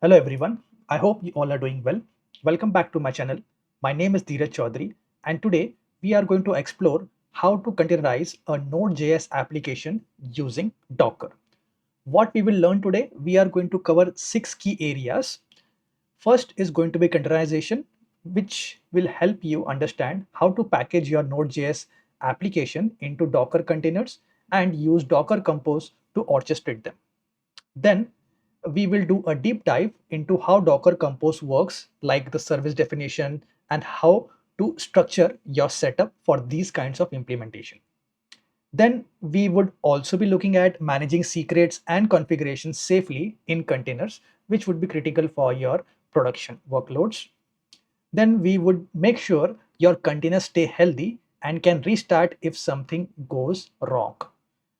Hello everyone, I hope you all are doing well. Welcome back to my channel. My name is Dheeraj Chaudhary and today we are going to explore how to containerize a Node.js application using Docker. What we will learn today, we are going to cover 6 key areas. First is going to be containerization, which will help you understand how to package your Node.js application into Docker containers and use Docker Compose to orchestrate them. Then we will do a deep dive into how Docker Compose works, like the service definition and how to structure your setup for these kinds of implementation. Then we would also be looking at managing secrets and configurations safely in containers, which would be critical for your production workloads. Then we would make sure your containers stay healthy and can restart if something goes wrong.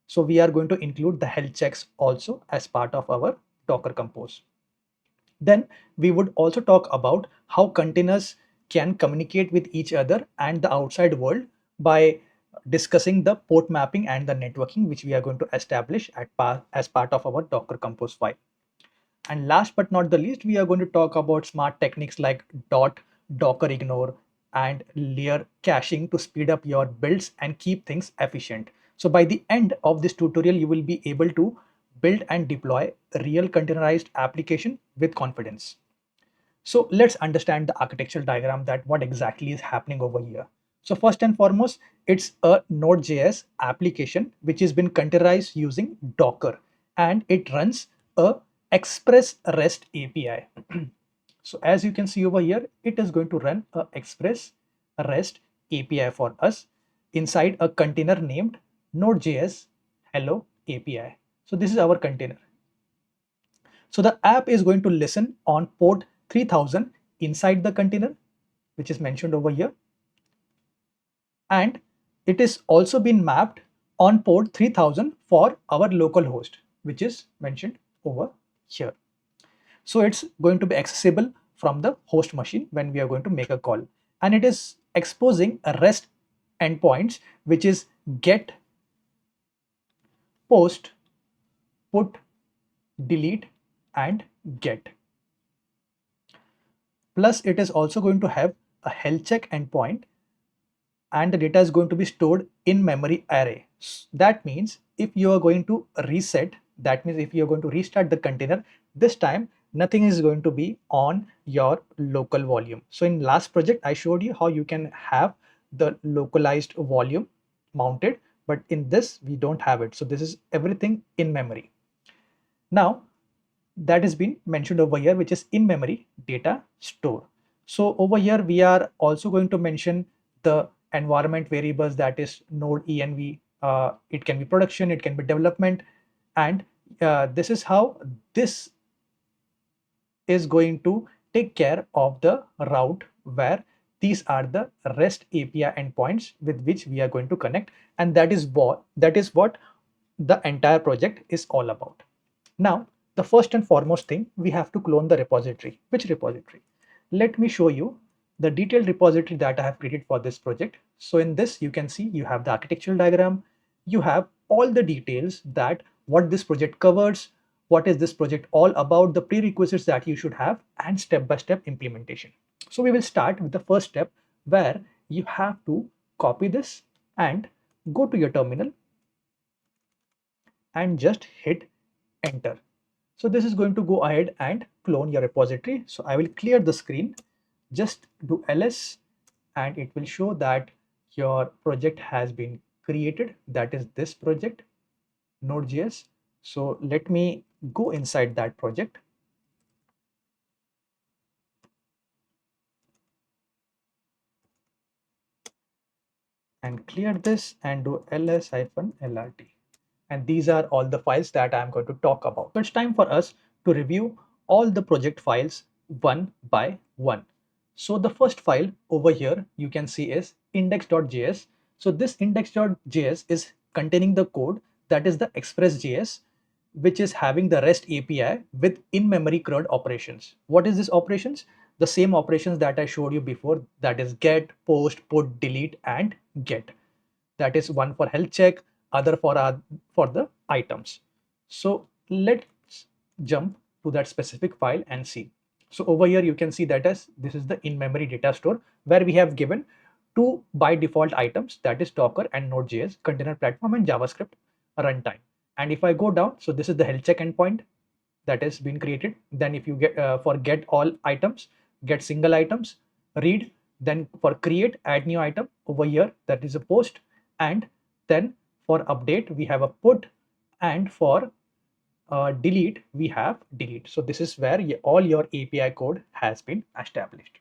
So we are going to include the health checks also as part of our Docker Compose. Then we would also talk about how containers can communicate with each other and the outside world by discussing the port mapping and the networking, which we are going to establish as part of our Docker Compose file. And last but not the least, we are going to talk about smart techniques like dockerignore and layer caching to speed up your builds and keep things efficient. So by the end of this tutorial, you will be able to build and deploy a real containerized application with confidence. So let's understand the architectural diagram, that what exactly is happening over here. So first and foremost, it's a Node.js application which has been containerized using Docker, and it runs a Express REST API. So as you can see over here, it is going to run a Express REST API for us inside a container named Node.js Hello API. So this is our container. So the app is going to listen on port 3000 inside the container, which is mentioned over here. And it is also been mapped on port 3000 for our local host, which is mentioned over here. So it's going to be accessible from the host machine when we are going to make a call. And it is exposing a REST endpoints, which is get, post, put, delete, and get. Plus, it is also going to have a health check endpoint, and the data is going to be stored in memory array. That means if you are going to reset, that means if you are going to restart the container, this time nothing is going to be on your local volume. So in last project, I showed you how you can have the localized volume mounted, but in this we don't have it. So this is everything in memory. Now that has been mentioned over here, which is in memory data store. So over here we are also going to mention the environment variables, that is node env. It can be production, it can be development, and this is how this is going to take care of the route where these are the REST API endpoints with which we are going to connect, and that is what the entire project is all about. Now, the first and foremost thing, we have to clone the repository. Which repository? Let me show you the detailed repository that I have created for this project. So in this, you can see you have the architectural diagram, you have all the details that what this project covers, what is this project all about, the prerequisites that you should have, and step-by-step implementation. So we will start with the first step, where you have to copy this and go to your terminal and just hit enter. So this is going to go ahead and clone your repository. So I will clear the screen, just do ls, and it will show that your project has been created. That is this project, Node.js. So let me go inside that project. And clear this and do ls-lrt. And these are all the files that I'm going to talk about. So it's time for us to review all the project files one by one. So the first file over here you can see is index.js. So this index.js is containing the code that is the Express.js, which is having the REST API with in-memory CRUD operations. What is this operations? The same operations that I showed you before, that is get, post, put, delete, and get. That is one for health check, other for the items. So let's jump to that specific file and see. So over here you can see that as this is the in-memory data store where we have given two by default items, that is Docker and Node.js, container platform and JavaScript runtime. And if I go down, so this is the health check endpoint that has been created. Then if you get for get all items, get single items, read, then for create, add new item over here, that is a post, and then for update we have a put, and for delete we have delete. So this is where all your API code has been established.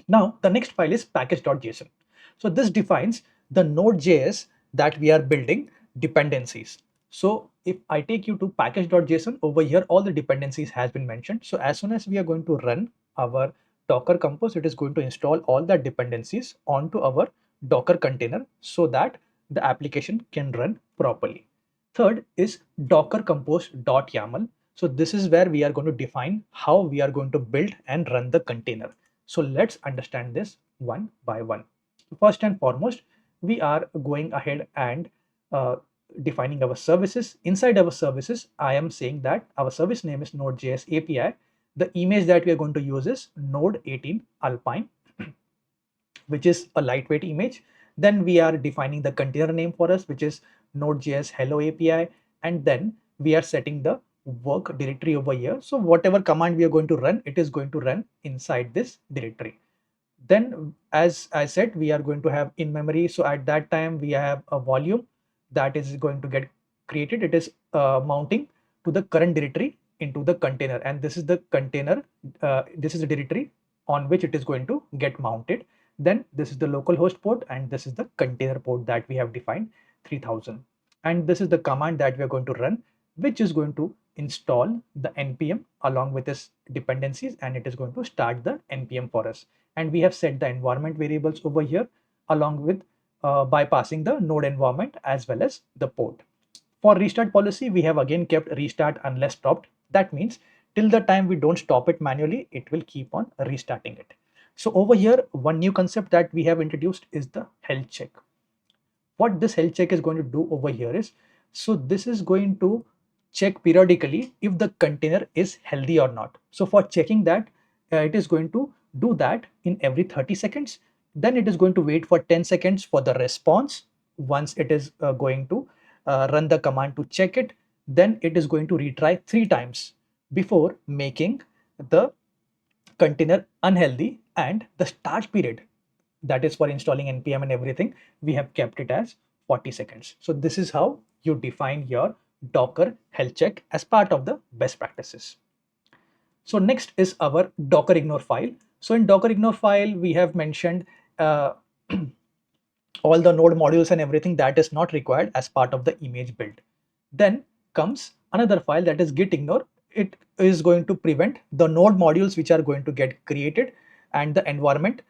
Now the next file is package.json. So this defines the Node.js that we are building dependencies. So if I take you to package.json, over here all the dependencies has been mentioned. So as soon as we are going to run our Docker Compose, it is going to install all the dependencies onto our Docker container so that the application can run properly. Third is docker-compose.yml. So this is where we are going to define how we are going to build and run the container. So let's understand this one by one. First and foremost, we are going ahead and defining our services. Inside our services, I am saying that our service name is Node.js API. The image that we are going to use is Node 18 Alpine, which is a lightweight image. Then we are defining the container name for us, which is Node.js Hello API. And then we are setting the work directory over here. So whatever command we are going to run, it is going to run inside this directory. Then, as I said, we are going to have in memory. So at that time, we have a volume that is going to get created. It is mounting to the current directory into the container. And this is the container. This is the directory on which it is going to get mounted. Then this is the localhost port, and this is the container port that we have defined 3000. And this is the command that we are going to run, which is going to install the npm along with its dependencies, and it is going to start the npm for us. And we have set the environment variables over here along with bypassing the node environment as well as the port. For restart policy, we have again kept restart unless stopped. That means till the time we don't stop it manually, it will keep on restarting it. So over here, one new concept that we have introduced is the health check. What this health check is going to do over here is, so this is going to check periodically if the container is healthy or not. So for checking that, it is going to do that in every 30 seconds. Then it is going to wait for 10 seconds for the response. Once it is going to run the command to check it, then it is going to retry 3 times before making the container unhealthy. And the start period, that is for installing npm and everything, we have kept it as 40 seconds. So this is how you define your Docker health check as part of the best practices. So next is our dockerignore file. So in dockerignore file, we have mentioned all the node modules and everything that is not required as part of the image build. Then comes another file, that is gitignore. It is going to prevent the node modules which are going to get created and the environment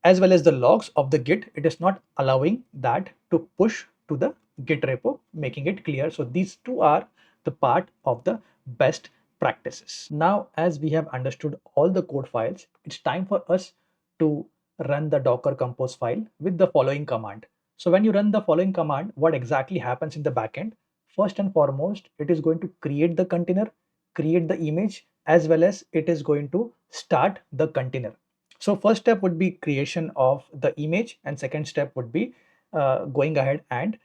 as well as the logs of the git. It is not allowing that to push to the git repo, making it clear. So these two are the part of the best practices. Now, as we have understood all the code files, it's time for us to run the docker compose file with the following command. So when you run the following command, what exactly happens in the backend? First and foremost, it is going to create the container, create the image, as well as it is going to start the container. So first step would be creation of the image, and second step would be going ahead and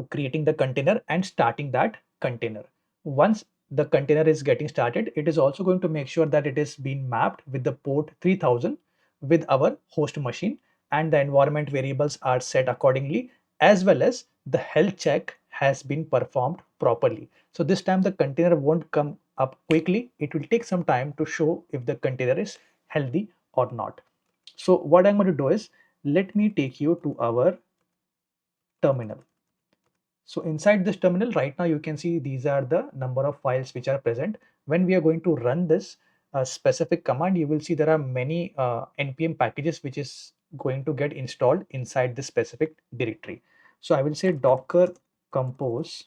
creating the container and starting that container. Once the container is getting started, it is also going to make sure that it is being mapped with the port 3000 with our host machine, and the environment variables are set accordingly, as well as the health check has been performed properly. So this time the container won't come up quickly. It will take some time to show if the container is healthy or not. So what I'm going to do is, let me take you to our terminal. So inside this terminal right now, you can see these are the number of files which are present. When we are going to run this specific command, you will see there are many npm packages which is going to get installed inside this specific directory. So I will say docker compose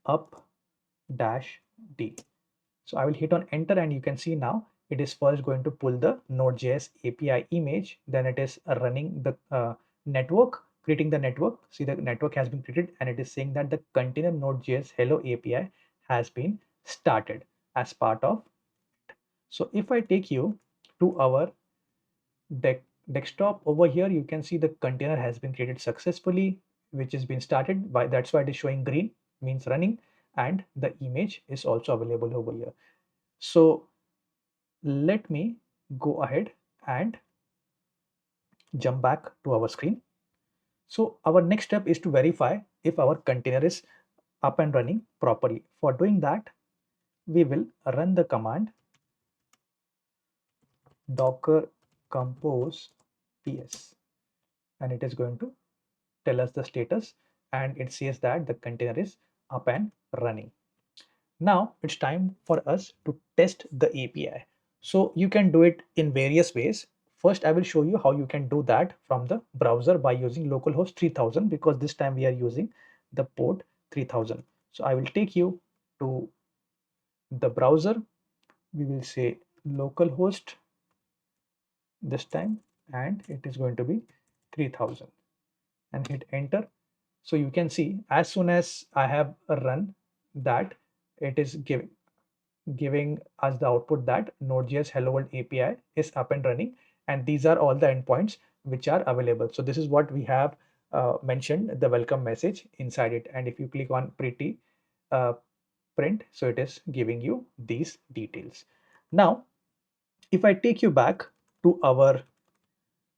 up dash d. So I will hit on enter, and you can see now it is first going to pull the Node.js API image, then it is running the network, creating the network. See, the network has been created and it is saying that the container Node.js Hello API has been started as part of. So if I take you to our desktop over here, you can see the container has been created successfully, which has been started by, that's why it is showing green, means running, and the image is also available over here. So let me go ahead and jump back to our screen. So our next step is to verify if our container is up and running properly. For doing that, we will run the command docker compose ps, and it is going to tell us the status, and it says that the container is up and running. Now it's time for us to test the API. So you can do it in various ways. First, I will show you how you can do that from the browser by using localhost 3000, because this time we are using the port 3000. So I will take you to the browser. We will say localhost this time, and it is going to be 3000, and hit enter. So you can see as soon as I have run that, it is giving us the output that Node.js Hello World API is up and running, and these are all the endpoints which are available. So this is what we have mentioned, the welcome message inside it. And if you click on pretty uh, print, so it is giving you these details. Now, if I take you back to our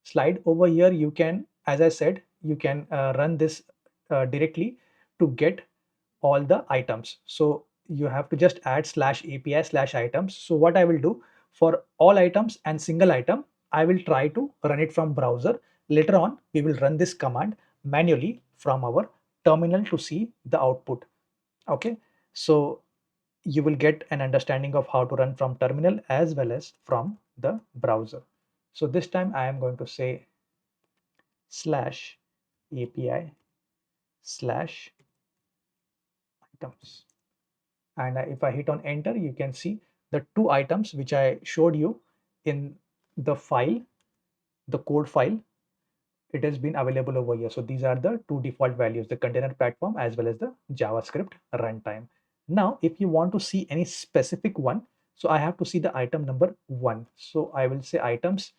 slide over here, you can, as I said, you can run this directly to get all the items. So you have to just add /API/items. So what I will do for all items and single item, I will try to run it from browser. Later on, we will run this command manually from our terminal to see the output. Okay, so you will get an understanding of how to run from terminal as well as from the browser. So this time I am going to say /API/items, and if I hit on enter, you can see the two items which I showed you in the file, the code file, it has been available over here. So these are the two default values, the container platform as well as the JavaScript runtime. Now, if you want to see any specific one, so I have to see the item number 1. So I will say items/1.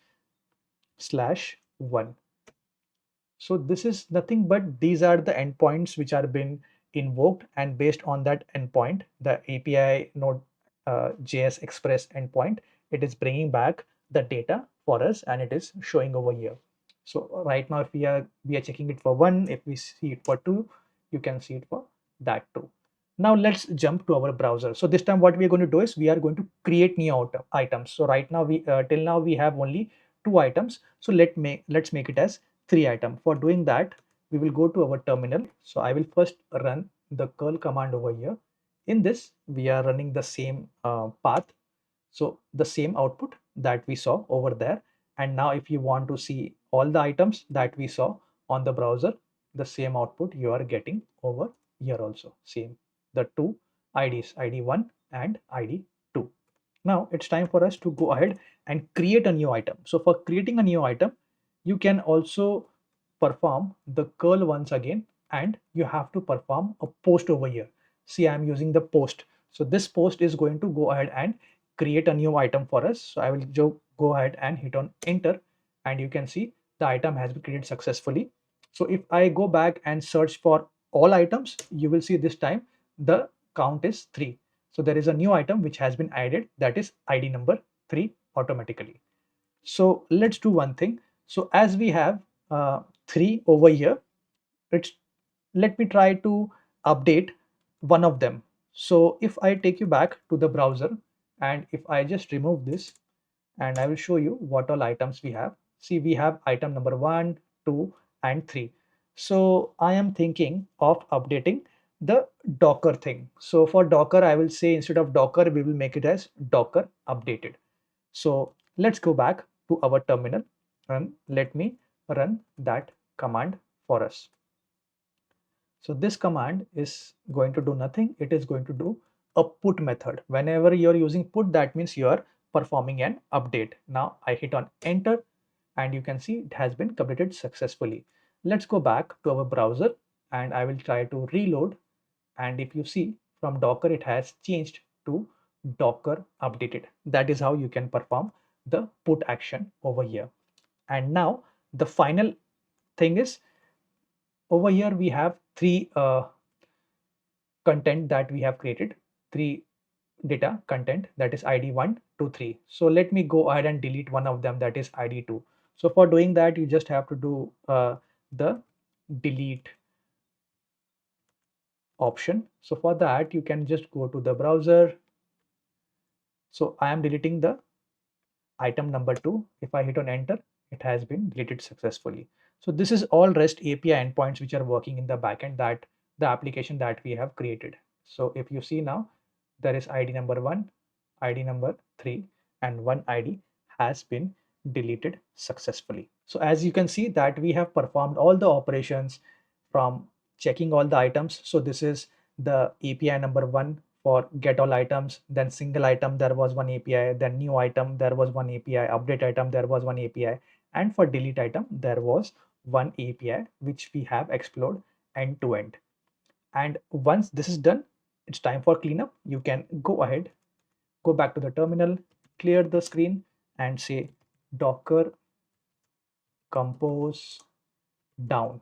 So this is nothing but these are the endpoints which are been invoked, and based on that endpoint, the API Node JS Express endpoint, it is bringing back the data for us, and it is showing over here. So right now, if we are checking it for 1, if we see it for 2, you can see it for that too. Now let's jump to our browser. So this time what we are going to do is we are going to create new items. So right now we till now we have only 2 items. So let's make it as 3 item. For doing that, we will go to our terminal. So I will first run the curl command over here. In this, we are running the same path. So the same output that we saw over there. And now if you want to see all the items that we saw on the browser, the same output you are getting over here also. Same, the two IDs, ID1 and ID2. Now it's time for us to go ahead and create a new item. So for creating a new item, you can also perform the curl once again, and you have to perform a post over here. See, I'm using the post. So this post is going to go ahead and create a new item for us. So I will go ahead and hit on enter, and you can see the item has been created successfully. So if I go back and search for all items, you will see this time the count is 3. So there is a new item which has been added, that is ID number 3 automatically. So let's do one thing. So as we have 3 over here, let's let me try to update one of them. So if I take you back to the browser, and if I just remove this, and I will show you what all items we have. See, we have item number 1, 2, and 3. So I am thinking of updating the Docker thing. So for Docker, I will say instead of Docker, we will make it as Docker updated. So let's go back to our terminal and let me run that command for us. So this command is going to do nothing. It is going to do a put method. Whenever you're using put, that means you're performing an update. Now I hit on enter, and you can see it has been completed successfully. Let's go back to our browser and I will try to reload. And if you see from Docker, it has changed to Docker updated. That is how you can perform the put action over here. And now the final thing is, over here we have three content that we have created, three data content, that is id 1 2 3. So let me go ahead and delete one of them, that is id 2. So for doing that, you just have to do the delete option. So for that, you can just go to the browser. So I am deleting the item number 2. If I hit on enter, it has been deleted successfully. So this is all REST API endpoints which are working in the backend, that the application that we have created. So if you see now, there is ID number 1, ID number 3, and one ID has been deleted successfully. So as you can see that we have performed all the operations from checking all the items. So this is the API number 1 for get all items, then single item there was one API, then new item there was one API, update item there was one API, and for delete item there was one API which we have explored end to end. And once this is done, it's time for cleanup. You can go ahead, go back to the terminal, clear the screen, and say docker compose down.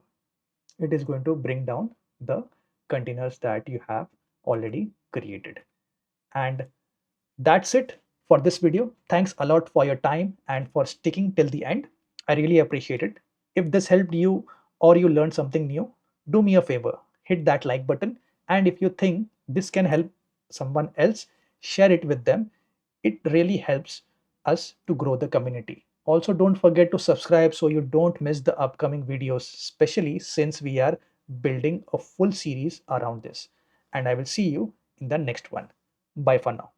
It is going to bring down the containers that you have already created. And that's it for this video. Thanks a lot for your time and for sticking till the end. I really appreciate it. If this helped you or you learned something new, do me a favor, hit that like button. And if you think this can help someone else, share it with them. It really helps us to grow the community. Also, don't forget to subscribe so you don't miss the upcoming videos, especially since we are building a full series around this. And I will see you in the next one. Bye for now.